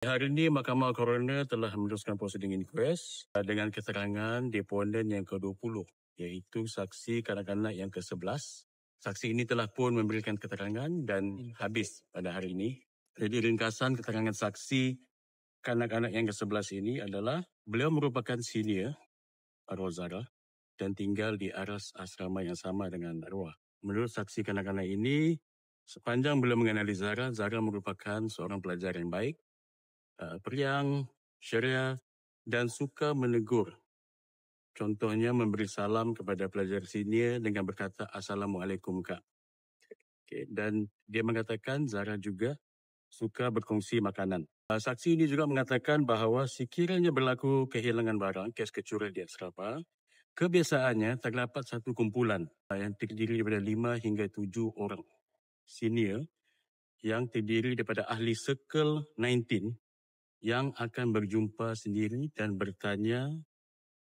Hari ini Mahkamah Coroner telah meneruskan prosiding inquest dengan keterangan deponen yang ke-20 iaitu saksi kanak-kanak yang ke-11. Saksi ini telah pun memberikan keterangan dan habis pada hari ini. Jadi ringkasan keterangan saksi kanak-kanak yang ke-11 ini adalah beliau merupakan senior arwah Zara dan tinggal di aras asrama yang sama dengan arwah. Menurut saksi kanak-kanak ini, sepanjang beliau mengenali Zara, Zara merupakan seorang pelajar yang baik, periang, ceria dan suka menegur. Contohnya memberi salam kepada pelajar senior dengan berkata Assalamualaikum Kak. Okay. Dan dia mengatakan Zara juga suka berkongsi makanan. Saksi ini juga mengatakan bahawa sekiranya berlaku kehilangan barang, kes kecurian di asrama, kebiasaannya terdapat satu kumpulan yang terdiri daripada 5 hingga 7 orang senior yang terdiri daripada ahli Circle 19 yang akan berjumpa sendiri dan bertanya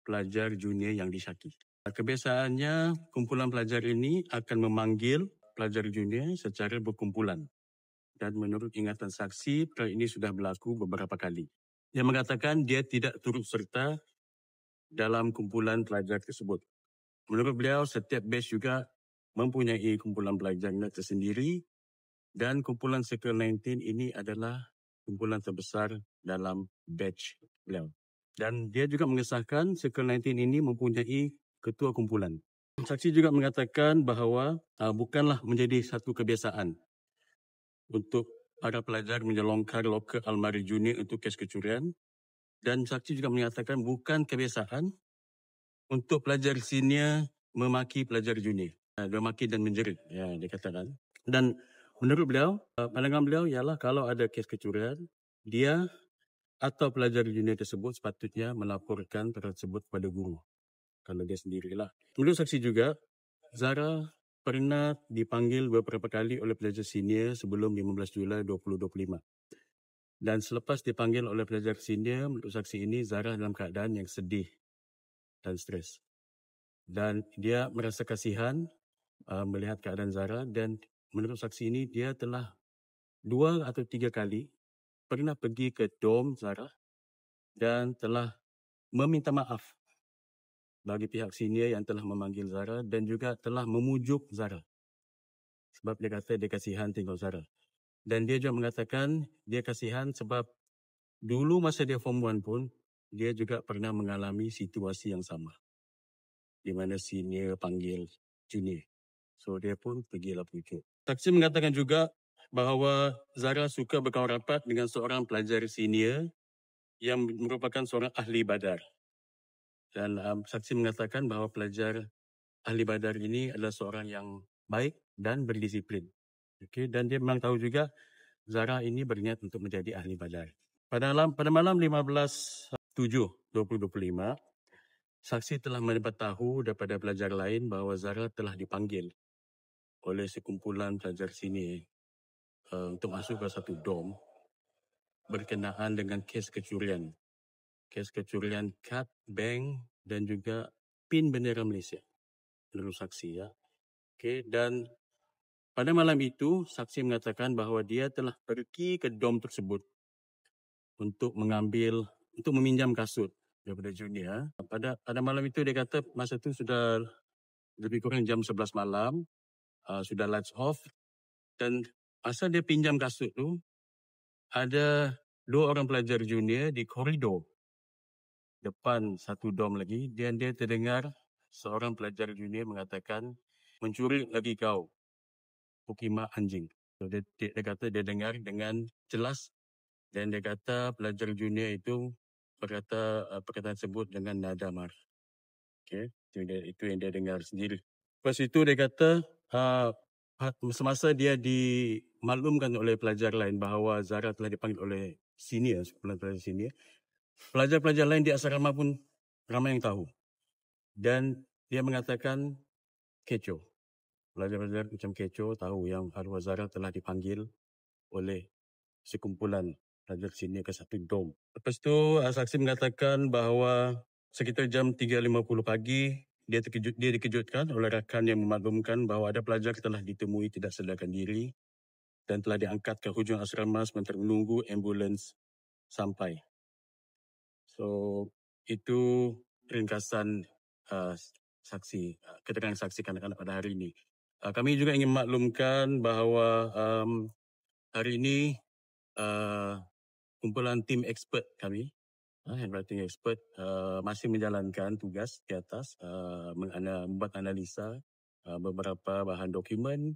pelajar junior yang disyaki. Kebiasaannya, kumpulan pelajar ini akan memanggil pelajar junior secara berkumpulan. Dan menurut ingatan saksi, perkara ini sudah berlaku beberapa kali. Dia mengatakan dia tidak turut serta dalam kumpulan pelajar tersebut. Menurut beliau, setiap batch juga mempunyai kumpulan pelajarnya tersendiri dan kumpulan Circle 19 ini adalah kumpulan terbesar dalam batch beliau. Dan dia juga mengesahkan Circle 19 ini mempunyai ketua kumpulan. Saksi juga mengatakan bahawa bukanlah menjadi satu kebiasaan untuk para pelajar menyelongkar loker almari junior untuk kes kecurian. Dan saksi juga menyatakan bukan kebiasaan untuk pelajar senior memaki pelajar junior. Memaki dan menjerit, ya, dia katakan. Dan menurut beliau, pandangan beliau ialah kalau ada kes kecurian, dia atau pelajar junior tersebut sepatutnya melaporkan perkara tersebut kepada guru. Kalau dia sendirilah. Menurut saksi juga, Zara pernah dipanggil beberapa kali oleh pelajar senior sebelum 15 Julai 2025. Dan selepas dipanggil oleh pelajar senior, menurut saksi ini, Zara dalam keadaan yang sedih dan stres. Dan dia merasa kasihan melihat keadaan Zara dan menurut saksi ini, dia telah 2 atau 3 kali pernah pergi ke dom Zara dan telah meminta maaf bagi pihak senior yang telah memanggil Zara dan juga telah memujuk Zara. Sebab dia kata dia kasihan tengok Zara. Dan dia juga mengatakan dia kasihan sebab dulu masa dia Form 1 pun, dia juga pernah mengalami situasi yang sama. Di mana senior panggil junior. So dia pun pergilah pujuk. Saksi mengatakan juga bahawa Zara suka berkawan rapat dengan seorang pelajar senior yang merupakan seorang ahli badar. Dan saksi mengatakan bahawa pelajar ahli badar ini adalah seorang yang baik dan berdisiplin. Okay, dan dia memang tahu juga Zara ini berniat untuk menjadi ahli badar. Pada malam 15/7/2025, saksi telah mendapat tahu daripada pelajar lain bahawa Zara telah dipanggil oleh sekumpulan pelajar sini untuk masuk ke satu dom berkenaan dengan kes kecurian. Kes kecurian kad, bank dan juga pin bendera Malaysia. Menurut saksi, ya. Okay, dan pada malam itu, saksi mengatakan bahawa dia telah pergi ke dom tersebut untuk meminjam kasut daripada junior. Pada malam itu dia kata masa itu sudah lebih kurang jam 11 malam, sudah lights off dan masa dia pinjam kasut tu ada 2 orang pelajar junior di koridor depan satu dom lagi dan dia terdengar seorang pelajar junior mengatakan mencuri lagi kau. Pukimah anjing. So, dia kata dia dengar dengan jelas dan dia kata pelajar junior itu berkata perkataan tersebut dengan nada marah. Okay, itu yang dia dengar sendiri. Lepas itu dia kata semasa dia dimaklumkan oleh pelajar lain bahawa Zara telah dipanggil oleh senior, pelajar senior, pelajar-pelajar lain di asrama pun ramai yang tahu. Dan dia mengatakan kecoh. Pelajar-pelajar macam kecoh tahu yang arwah Zara telah dipanggil oleh sekumpulan pelajar senior ke satu dom. Lepas tu saksi mengatakan bahawa sekitar jam 3.50 pagi dia dikejutkan oleh rakan yang memaklumkan bahawa ada pelajar telah ditemui tidak sadarkan diri dan telah diangkat ke hujung asrama sementara menunggu ambulans sampai. So, itu ringkasan keterangan saksi kanak-kanak pada hari ini. Kami juga ingin maklumkan bahawa hari ini kumpulan tim expert kami, handwriting expert, masih menjalankan tugas di atas, membuat analisa beberapa bahan dokumen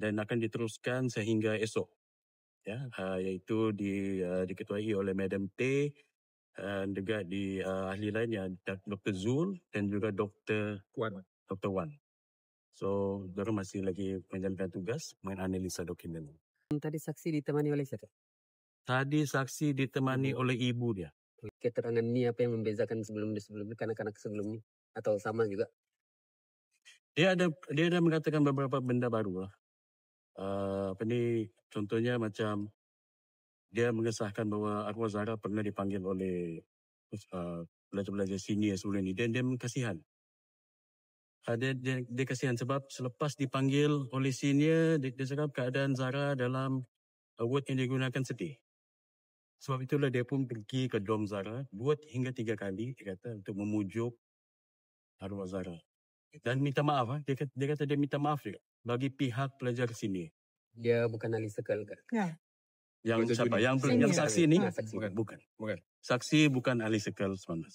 dan akan diteruskan sehingga esok, ya, iaitu diketuai oleh Madam Tay dan juga di ahli lainnya Dr. Zul dan juga Dr. Wan. So, mereka masih lagi menjalankan tugas menganalisa dokumen. Tadi saksi ditemani oleh siapa? Tadi saksi ditemani oleh ibu dia. Keterangan ini apa yang membezakan sebelum ini kanak-kanak sebelum ini atau sama juga? Dia ada mengatakan beberapa benda baru lah. Contohnya macam dia mengesahkan bahawa arwah Zahra pernah dipanggil oleh pelajar-pelajar senior sebelum ini dan dia kasihan. Dia kasihan sebab selepas dipanggil oleh senior, dia cakap keadaan Zahra dalam word yang digunakan sedih. Sebab itulah dia pun pergi ke dom Zahra 2 hingga 3 kali, dia kata, untuk memujuk arwah Zahra. Dan minta maaf. Dia kata dia minta maaf juga bagi pihak pelajar sini. Dia bukan ahli sekal kan? Ya. Yang siapa? Yang saksi ni? Saksi. Bukan. Saksi bukan ahli sekal 19.